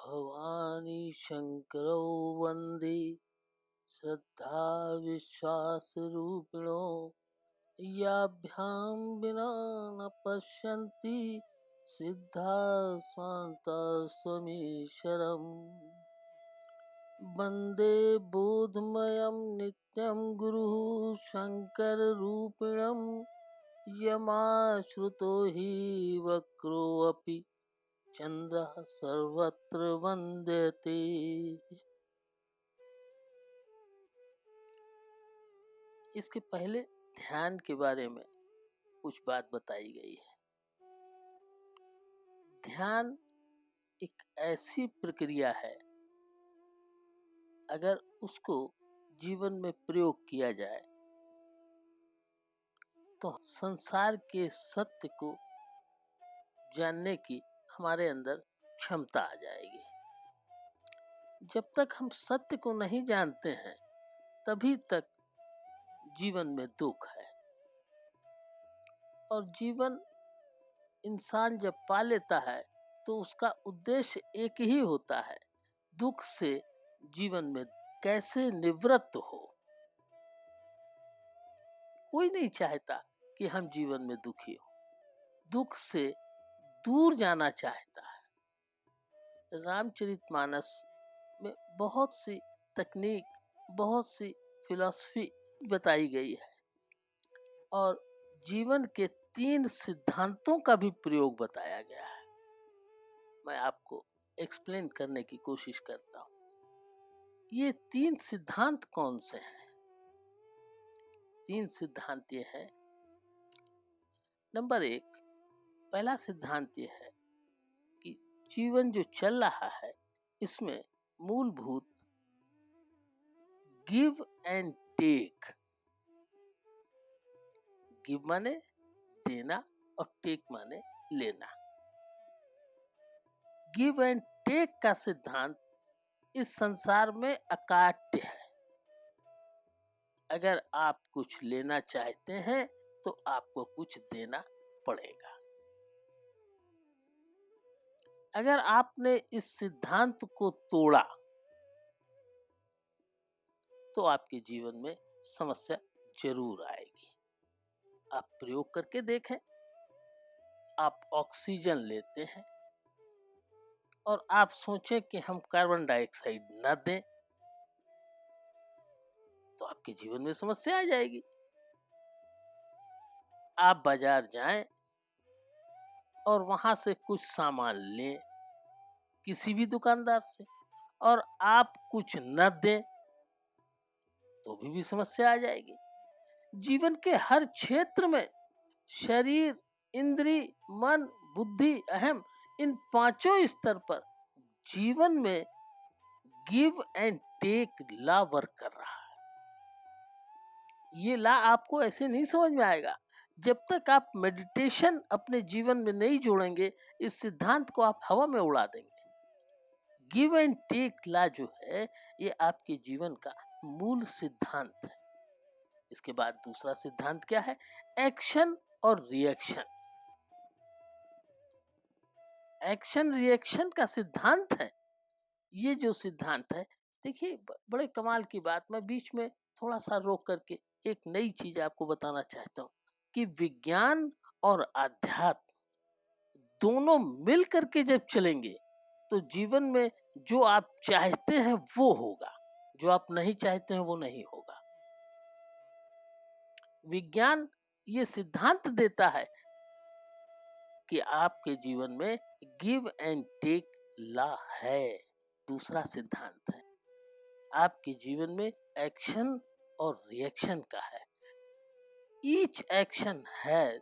भवानी शंकरौ वन्दे श्रद्धा विश्वास रूपिणो याभ्यां विना न पश्यन्ति सिद्धा स्वान्ता स्वमीश्वरम् वन्दे बोधमयं नित्यं गुरुः शङ्कररूपिणं यमाश्रितो हि वक्रोऽपि चन्द्रः सर्वत्र वन्द्यते। इसके पहले ध्यान के बारे में कुछ बात बताई गई है। ध्यान एक ऐसी प्रक्रिया है, अगर उसको जीवन में प्रयोग किया जाए तो संसार के सत्य को जानने की हमारे अंदर क्षमता आ जाएगी। जब तक हम सत्य को नहीं जानते हैं तभी तक जीवन में दुख है, और जीवन इंसान जब पा लेता है तो उसका उद्देश्य एक ही होता है, दुख से जीवन में कैसे निवृत्त हो। कोई नहीं चाहता कि हम जीवन में दुखी हो, दुख से दूर जाना चाहता है। रामचरितमानस में बहुत सी तकनीक, बहुत सी फिलॉसफी बताई गई है, और जीवन के 3 सिद्धांतों का भी प्रयोग बताया गया है। मैं आपको एक्सप्लेन करने की कोशिश करता हूं। ये 3 सिद्धांत कौन से हैं? 3 सिद्धांत ये है। नंबर 1, पहला सिद्धांत ये है कि जीवन जो चल रहा है इसमें मूलभूत गिव एंड टेक, गिव माने देना और टेक माने लेना। गिव एंड टेक का सिद्धांत इस संसार में अकाट्य है। अगर आप कुछ लेना चाहते हैं तो आपको कुछ देना पड़ेगा। अगर आपने इस सिद्धांत को तोड़ा तो आपके जीवन में समस्या जरूर आएगी। आप प्रयोग करके देखें। आप ऑक्सीजन लेते हैं और आप सोचें कि हम कार्बन डाइऑक्साइड न दें तो आपके जीवन में समस्या आ जाएगी। आप बाजार जाएं और वहां से कुछ सामान लें किसी भी दुकानदार से, और आप कुछ न दें तो भी समस्या आ जाएगी। जीवन के हर क्षेत्र में शरीर, इंद्री, मन, बुद्धि, अहम, इन 5 स्तर पर जीवन में गिव एंड टेक ला वर्क कर रहा है। ये ला आपको ऐसे नहीं समझ में आएगा जब तक आप मेडिटेशन अपने जीवन में नहीं जोड़ेंगे। इस सिद्धांत को आप हवा में उड़ा देंगे। गिव एंड टेक ला जो है ये आपके जीवन का मूल सिद्धांत है। इसके बाद दूसरा सिद्धांत क्या है? एक्शन और रिएक्शन। एक्शन रिएक्शन का सिद्धांत है। ये जो सिद्धांत है, देखिए बड़े कमाल की बात, मैं बीच में थोड़ा सा रोक करके एक नई चीज आपको बताना चाहता हूँ कि विज्ञान और अध्यात्म दोनों मिल करके जब चलेंगे तो जीवन में जो आप चाहते हैं वो होगा, जो आप नहीं चाहते हैं वो नहीं होगा। विज्ञान ये सिद्धांत देता है कि आपके जीवन में गिव एंड टेक ला है। दूसरा सिद्धांत है आपके जीवन में एक्शन और रिएक्शन का है। ईच एक्शन है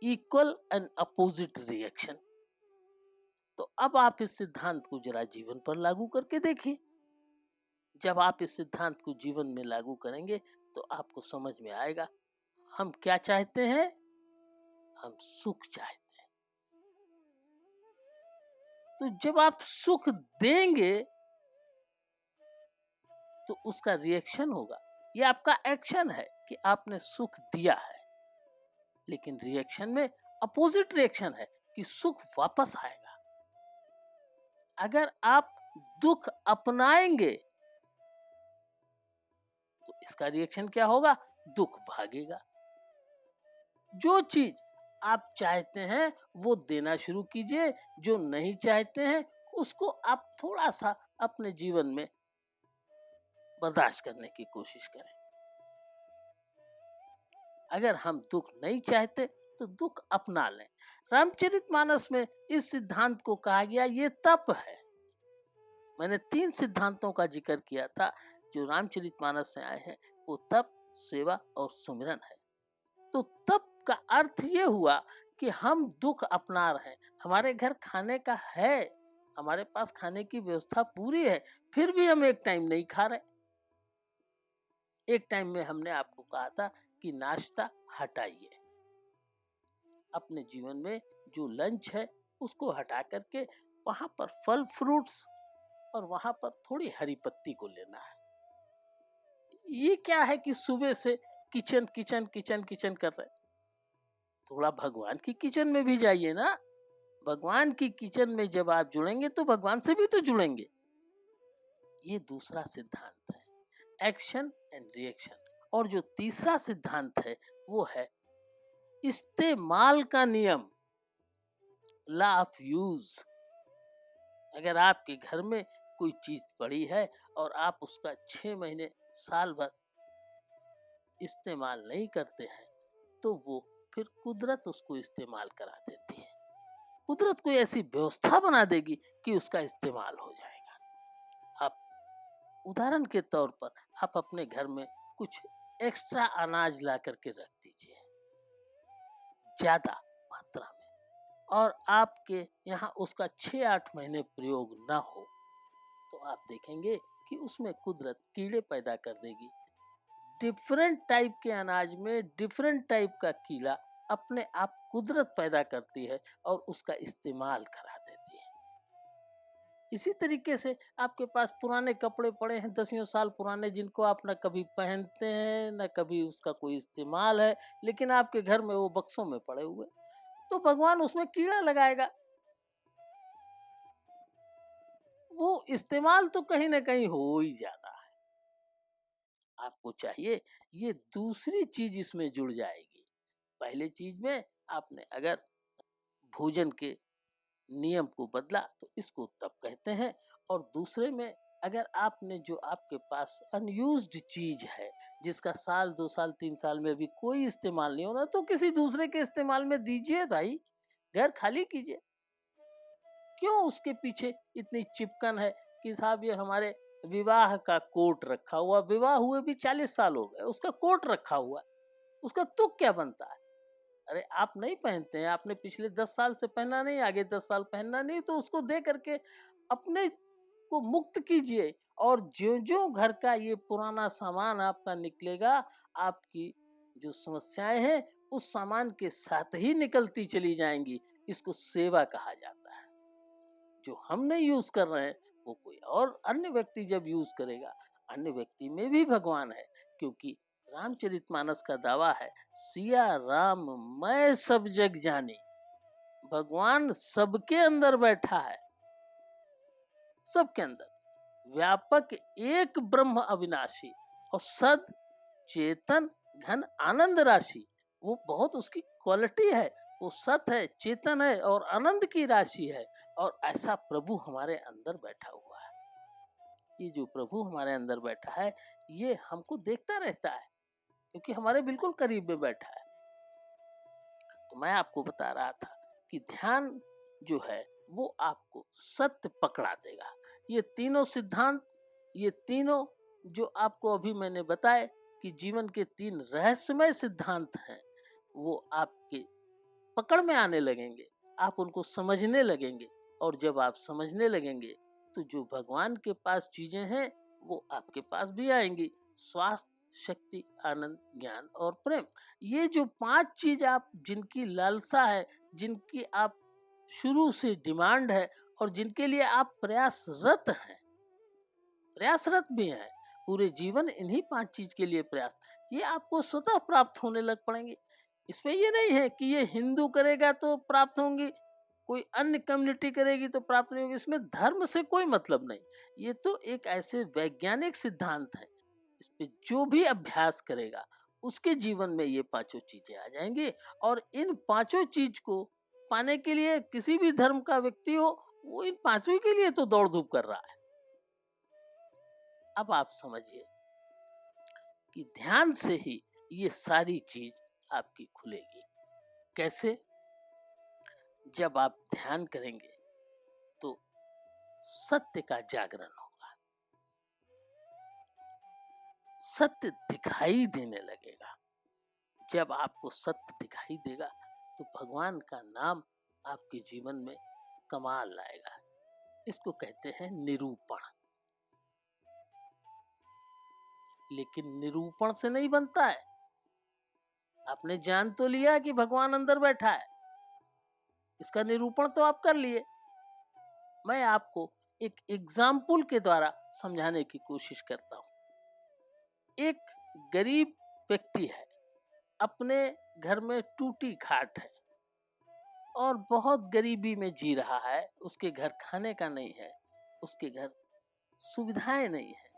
इक्वल एंड अपोजिट रिएक्शन। तो अब आप इस सिद्धांत को जरा जीवन पर लागू करके देखिए। जब आप इस सिद्धांत को जीवन में लागू करेंगे तो आपको समझ में आएगा हम क्या चाहते हैं। हम सुख चाहते हैं। तो जब आप सुख देंगे तो उसका रिएक्शन होगा। ये आपका एक्शन है कि आपने सुख दिया है, लेकिन रिएक्शन में अपोजिट रिएक्शन है कि सुख वापस आएगा। अगर आप दुख अपनाएंगे तो इसका रिएक्शन क्या होगा? दुख भागेगा। जो चीज आप चाहते हैं वो देना शुरू कीजिए, जो नहीं चाहते हैं उसको आप थोड़ा सा अपने जीवन में बर्दाश्त करने की कोशिश करें। अगर हम दुख नहीं चाहते तो दुख अपना लें। रामचरितमानस में इस सिद्धांत को कहा गया ये तप है। मैंने 3 सिद्धांतों का जिक्र किया था जो रामचरितमानस से आए हैं, वो तप, सेवा और सुमिरन है। तो तप का अर्थ ये हुआ कि हम दुख अपना रहे हैं। हमारे घर खाने का है, हमारे पास खाने की व्यवस्था पूरी है, फिर भी हम एक टाइम नहीं खा रहे। एक टाइम में हमने आपको कहा था कि नाश्ता हटाइए। अपने जीवन में जो लंच है उसको हटा करके वहां पर फल फ्रूट्स और वहां पर थोड़ी हरी पत्ती को लेना है। ये क्या है कि सुबह से किचन किचन किचन किचन कर रहे हैं। थोड़ा भगवान की किचन में भी जाइए ना। भगवान की किचन में जब आप जुड़ेंगे तो भगवान से भी तो जुड़ेंगे। ये दूसरा सिद्धांत है, एक्शन एंड रिएक्शन। और जो तीसरा सिद्धांत है वो है इस्तेमाल का नियम, लॉ ऑफ यूज। अगर आपके घर में कोई चीज पड़ी है और आप उसका 6 महीने साल भर इस्तेमाल नहीं करते हैं तो वो फिर कुदरत उसको इस्तेमाल करा देती है। कुदरत कोई ऐसी व्यवस्था बना देगी कि उसका इस्तेमाल हो जाएगा। आप उदाहरण के तौर पर आप अपने घर में कुछ एक्स्ट्रा अनाज ला करके रख दीजिए ज्यादा मात्रा में, और आपके यहाँ उसका 6-8 महीने प्रयोग ना हो तो आप देखेंगे कि उसमें कुदरत कीड़े पैदा कर देगी। डिफरेंट टाइप के अनाज में डिफरेंट टाइप का कीड़ा अपने आप कुदरत पैदा करती है और उसका इस्तेमाल करा देती है। इसी तरीके से आपके पास पुराने कपड़े पड़े हैं 10 साल पुराने, जिनको आप न कभी पहनते हैं न कभी उसका कोई इस्तेमाल है, लेकिन आपके घर में वो बक्सों में पड़े हुए, तो भगवान उसमें कीड़ा लगाएगा। वो इस्तेमाल तो कहीं ना कहीं हो ही जाता है। आपको चाहिए ये दूसरी चीज इसमें जुड़ जाएगी। पहले चीज में आपने अगर भोजन के नियम को बदला तो इसको तप कहते हैं। और दूसरे में अगर आपने जो आपके पास अनयूज्ड चीज है जिसका साल 2 साल 3 साल में भी कोई इस्तेमाल नहीं हो रहा, तो किसी दूसरे के इस्तेमाल में दीजिए भाई, घर खाली कीजिए। क्यों उसके पीछे इतनी चिपकन है कि साहब ये हमारे विवाह का कोट रखा हुआ, विवाह हुए भी 40 साल हो गए, उसका कोट रखा हुआ, उसका तुक क्या बनता है? अरे आप नहीं पहनते हैं, आपने पिछले 10 साल से पहना नहीं, आगे 10 साल पहनना नहीं, तो उसको दे करके अपने को मुक्त कीजिए। और जो जो घर का ये पुराना सामान आपका निकलेगा, आपकी जो समस्याएं हैं उस सामान के साथ ही निकलती चली जाएंगी। इसको सेवा कहा जाता है। जो हम नहीं यूज कर रहे हैं वो कोई और अन्य व्यक्ति जब यूज करेगा, अन्य व्यक्ति में भी भगवान है। क्योंकि रामचरितमानस का दावा है, सिया राम मैं सब जग जानी। भगवान सबके अंदर बैठा है, सबके अंदर व्यापक एक ब्रह्म अविनाशी और सद चेतन घन आनंद राशि। वो बहुत उसकी क्वालिटी है, वो सत है, चेतन है और आनंद की राशि है। और ऐसा प्रभु हमारे अंदर बैठा हुआ है। ये जो प्रभु हमारे अंदर बैठा है ये हमको देखता रहता है क्योंकि हमारे बिल्कुल करीब में बैठा है। तो मैं आपको बता रहा था कि ध्यान जो है वो आपको सत्य पकड़ा देगा। ये तीनों सिद्धांत, ये तीनों जो आपको अभी मैंने बताए कि जीवन के 3 रहस्यमय सिद्धांत हैं, वो आपके पकड़ में आने लगेंगे, आप उनको समझने लगेंगे। और जब आप समझने लगेंगे तो जो भगवान के पास चीजें हैं वो आपके पास भी आएंगी। स्वास्थ्य, शक्ति, आनंद, ज्ञान और प्रेम। ये जो 5 चीज आप जिनकी लालसा है, जिनकी आप शुरू से डिमांड है और जिनके लिए आप प्रयासरत हैं, प्रयासरत भी हैं, पूरे जीवन इन्हीं 5 चीज के लिए प्रयास, ये आपको स्वतः प्राप्त होने लग पड़ेंगे। इसमें ये नहीं है कि ये हिंदू करेगा तो प्राप्त होंगी, कोई अन्य कम्युनिटी करेगी तो प्राप्त नहीं होगी। इसमें धर्म से कोई मतलब नहीं। ये तो एक ऐसे वैज्ञानिक सिद्धांत है, इस पे जो भी अभ्यास करेगा उसके जीवन में ये पांचों चीजें आ जाएंगी। और इन पांचों चीज को पाने के लिए किसी भी धर्म का व्यक्ति हो, वो इन पांचों के लिए तो दौड़ धूप कर रहा है। अब आप समझिए कि ध्यान से ही ये सारी चीज आपकी खुलेगी। कैसे? जब आप ध्यान करेंगे तो सत्य का जागरण होगा, सत्य दिखाई देने लगेगा। जब आपको सत्य दिखाई देगा तो भगवान का नाम आपके जीवन में कमाल लाएगा। इसको कहते हैं निरूपण। लेकिन निरूपण से नहीं बनता है। आपने जान तो लिया कि भगवान अंदर बैठा है, इसका निरूपण तो आप कर लिए। मैं आपको एक एग्जाम्पल के द्वारा समझाने की कोशिश करता हूं। एक गरीब व्यक्ति है, अपने घर में टूटी खाट है और बहुत गरीबी में जी रहा है। उसके घर खाने का नहीं है, उसके घर सुविधाएं नहीं है।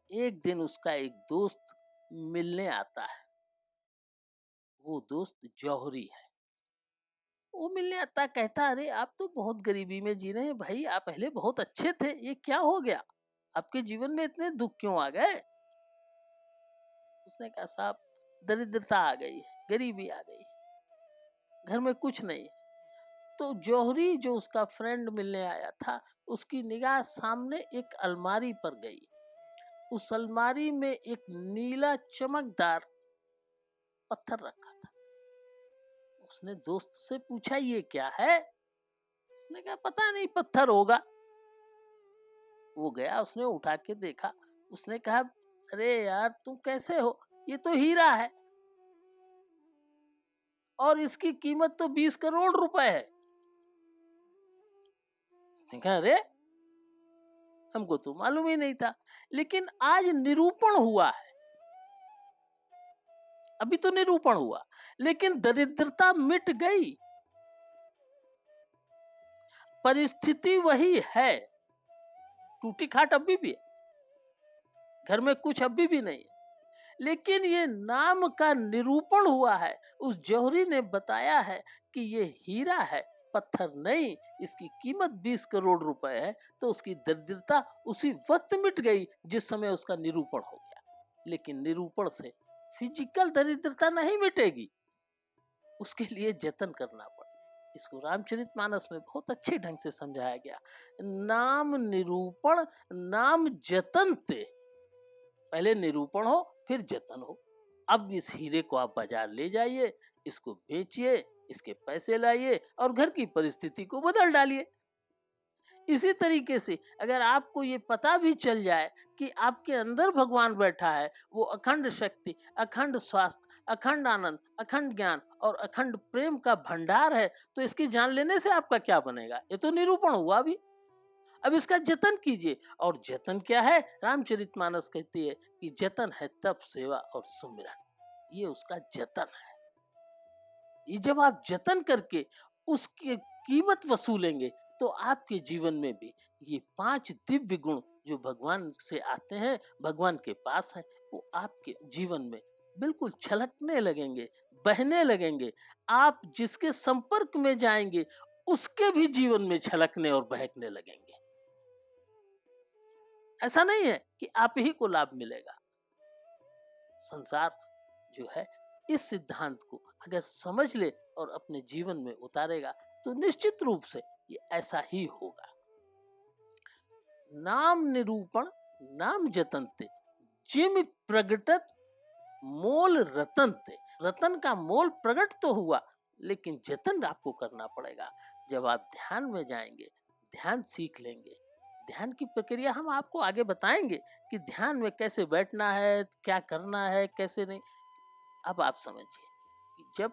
एक दिन उसका एक दोस्त मिलने आता है। वो दोस्त जौहरी है। वो मिलने आता, कहता अरे आप तो बहुत गरीबी में जी रहे हैं भाई, आप पहले बहुत अच्छे थे, ये क्या हो गया, आपके जीवन में इतने दुख क्यों आ गए? उसने कहा साहब दरिद्रता आ गई है, गरीबी आ गई, घर में कुछ नहीं। तो जौहरी जो उसका फ्रेंड मिलने आया था, उसकी निगाह सामने एक अलमारी पर गई। उस अलमारी में एक नीला चमकदार पत्थर रखा था। उसने दोस्त से पूछा ये क्या है? उसने कहा पता नहीं, पत्थर होगा। वो गया, उसने उठा के देखा। उसने कहा अरे यार तुम कैसे हो, ये तो हीरा है और इसकी कीमत तो 20 करोड़ रुपए है। मैंने कहा अरे हमको तो मालूम ही नहीं था। लेकिन आज निरूपण हुआ है, अभी तो निरूपण हुआ, लेकिन दरिद्रता मिट गई, परिस्थिति वही है। टूटी खाट अभी भी है, घर में कुछ अभी भी नहीं है, लेकिन ये नाम का निरूपण हुआ है। उस जौहरी ने बताया है कि ये हीरा है, पत्थर नहीं, इसकी कीमत 20 करोड़ रुपए है। तो उसकी दरिद्रता उसी वक्त मिट गई जिस समय उसका निरूपण हो गया। लेकिन निरूपण से फिजिकल दरिद्रता नहीं मिटेगी, उसके लिए जतन करना पड़ेगा। इसको रामचरितमानस में बहुत अच्छे ढंग से समझाया गया। नाम निरूपण नाम जतन ते, पहले निरूपण हो फिर जतन हो। अब इस हीरे को आप बाजार ले जाइए, इसको बेचिए, इसके पैसे लाइए और घर की परिस्थिति को बदल डालिए। इसी तरीके से अगर आपको ये पता भी चल जाए कि आपके अंदर भगवान बैठा है, वो अखंड शक्ति, अखंड स्वास्थ्य, अखंड आनंद, अखंड ज्ञान और अखंड प्रेम का भंडार है, तो इसकी जान लेने से आपका क्या बनेगा? ये तो निरूपण हुआ भी। अब इसका जतन कीजिए। और जतन क्या है? रामचरितमानस कहती है कि जतन है तप, सेवा और सुमिरन। ये उसका जतन है। ये जब आप जतन करके उसकी कीमत वसूलेंगे तो आपके जीवन में भी ये 5 दिव्य गुण जो भगवान से आते हैं, भगवान के पास है, वो आपके जीवन में बिल्कुल छलकने लगेंगे, बहने लगेंगे। आप जिसके संपर्क में जाएंगे उसके भी जीवन में छलकने और बहकने लगेंगे। ऐसा नहीं है कि आप ही को लाभ मिलेगा। संसार जो है इस सिद्धांत को अगर समझ ले और अपने जीवन में उतारेगा तो निश्चित रूप से ये ऐसा ही होगा। नाम निरूपण नाम जतनते, जिम प्रगटत मोल रतनते। रतन का मोल प्रकट तो हुआ, लेकिन जतन आपको करना पड़ेगा। जब आप ध्यान में जाएंगे, ध्यान सीख लेंगे, ध्यान की प्रक्रिया हम आपको आगे बताएंगे कि ध्यान में कैसे बैठना है, क्या करना है, कैसे नहीं। अब आप समझिए कि जब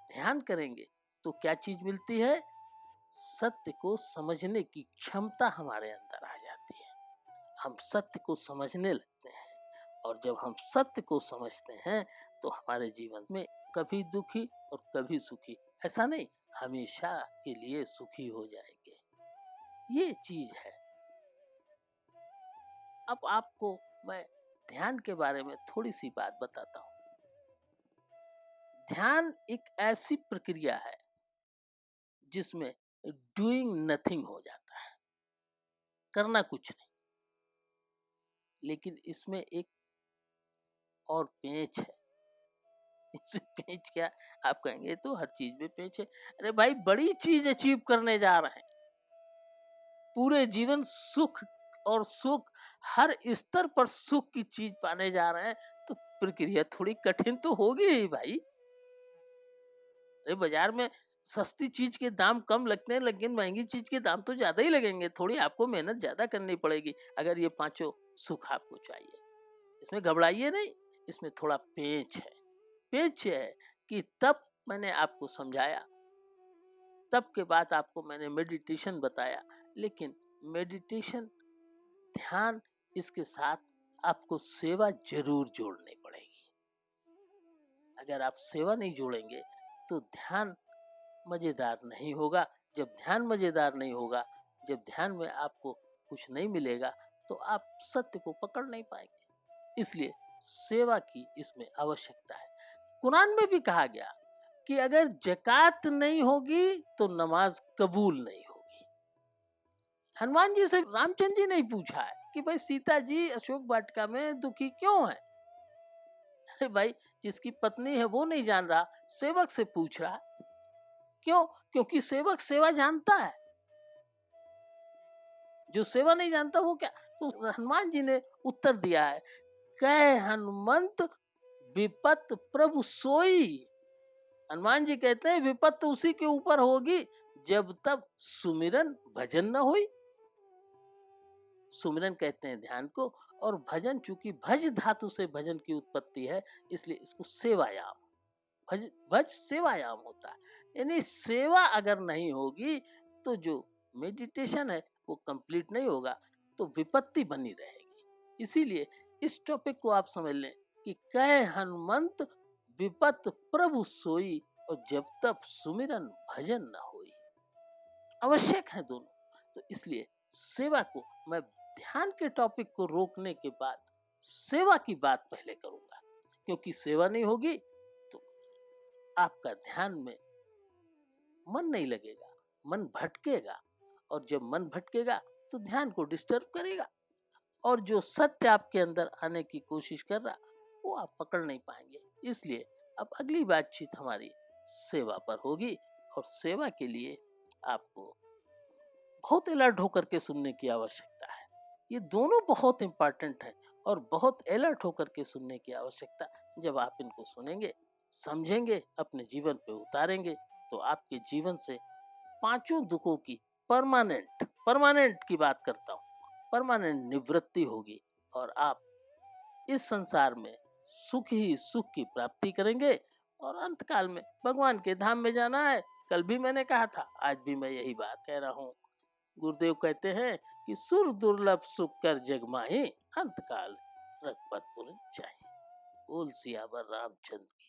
ध्यान करेंगे तो क्या चीज मिलती है? सत्य को समझने की क्षमता हमारे अंदर आ जाती है। हम सत्य को समझने लगते हैं और जब हम सत्य को समझते हैं तो हमारे जीवन में कभी दुखी और कभी सुखी, ऐसा नहीं, हमेशा के लिए सुखी हो जाएंगे। ये चीज है। अब आपको मैं ध्यान के बारे में थोड़ी सी बात बताता हूँ। ध्यान एक ऐसी प्रक्रिया है जिसमें डूइंग नथिंग हो जाता है, करना कुछ नहीं। लेकिन इसमें एक और पेंच है। इसमें पेंच क्या? आप कहेंगे तो हर चीज में पेंच है। अरे भाई, बड़ी चीज अचीव करने जा रहे हैं, पूरे जीवन सुख और सुख, हर स्तर पर सुख की चीज पाने जा रहे हैं, तो प्रक्रिया थोड़ी कठिन तो होगी ही भाई। अरे बाजार में सस्ती चीज के दाम कम लगते हैं, लेकिन महंगी चीज के दाम तो ज्यादा ही लगेंगे। थोड़ी आपको मेहनत ज्यादा करनी पड़ेगी अगर ये पांचों सुख आपको चाहिए। इसमें घबराइए नहीं, इसमें थोड़ा पेंच है। पेंच है कि तब मैंने आपको समझाया, तब के बाद आपको मैंने मेडिटेशन बताया। लेकिन मेडिटेशन, ध्यान, इसके साथ आपको सेवा जरूर जोड़नी पड़ेगी। अगर आप सेवा नहीं जोड़ेंगे तो ध्यान मजेदार नहीं होगा। जब ध्यान मजेदार नहीं होगा, जब ध्यान में आपको कुछ नहीं मिलेगा, तो आप सत्य को पकड़ नहीं पाएंगे। इसलिए सेवा की इसमें आवश्यकता है। कुरान में भी कहा गया कि अगर जकात नहीं होगी तो नमाज कबूल नहीं होगी। हनुमान जी से रामचंद्र जी ने पूछा है कि भाई सीता जी अशोक वाटिका में दुखी क्यों है? अरे भाई, जिसकी पत्नी है वो नहीं जान रहा, सेवक से पूछ रहा। क्यों? क्योंकि सेवक सेवा जानता है, जो सेवा नहीं जानता वो क्या। तो हनुमान जी ने उत्तर दिया है, कह हनुमंत विपत प्रभु सोई। हनुमान जी कहते हैं विपत्त उसी के ऊपर होगी जब तक सुमिरन भजन न हुई। सुमिरन कहते हैं ध्यान को, और भजन चूंकि भज धातु से भजन की उत्पत्ति है, इसलिए इसको सेवायाम, भज भज सेवायाम होता है। यानी सेवा अगर नहीं होगी तो जो मेडिटेशन है वो कंप्लीट नहीं होगा, तो विपत्ति बनी रहेगी। इसीलिए इस टॉपिक को आप समझ लें कि कह हनुमंत विपत प्रभु सोई, और जब तक सुमिरन भजन न होई। आवश्यक है दोनों। तो इसलिए सेवा को मैं ध्यान के टॉपिक को रोकने के बाद सेवा की बात पहले करूंगा, क्योंकि सेवा नहीं होगी तो आपका ध्यान में मन नहीं लगेगा, मन भटकेगा, और जब मन भटकेगा तो ध्यान को डिस्टर्ब करेगा, और जो सत्य आपके अंदर आने की कोशिश कर रहा वो आप पकड़ नहीं पाएंगे। इसलिए अब अगली बातचीत हमारी सेवा पर होगी, और सेवा के लिए आपको बहुत अलर्ट होकर के सुनने की आवश्यकता है। ये दोनों बहुत इंपॉर्टेंट है, और बहुत अलर्ट होकर के सुनने की आवश्यकता। जब आप इनको सुनेंगे, समझेंगे, अपने जीवन पे उतारेंगे, तो आपके जीवन से पांचों दुखों की परमानेंट परमानेंट की बात करता हूँ, परमानेंट निवृत्ति होगी, और आप इस संसार में सुख ही सुख की प्राप्ति करेंगे, और अंत काल में भगवान के धाम में जाना है। कल भी मैंने कहा था, आज भी मैं यही बात कह रहा हूँ। गुरुदेव कहते हैं कि सुर दुर्लभ सुख कर जग माही, अंत काल रघुपतपुर जाहि। बोल सियावर रामचंद्र की।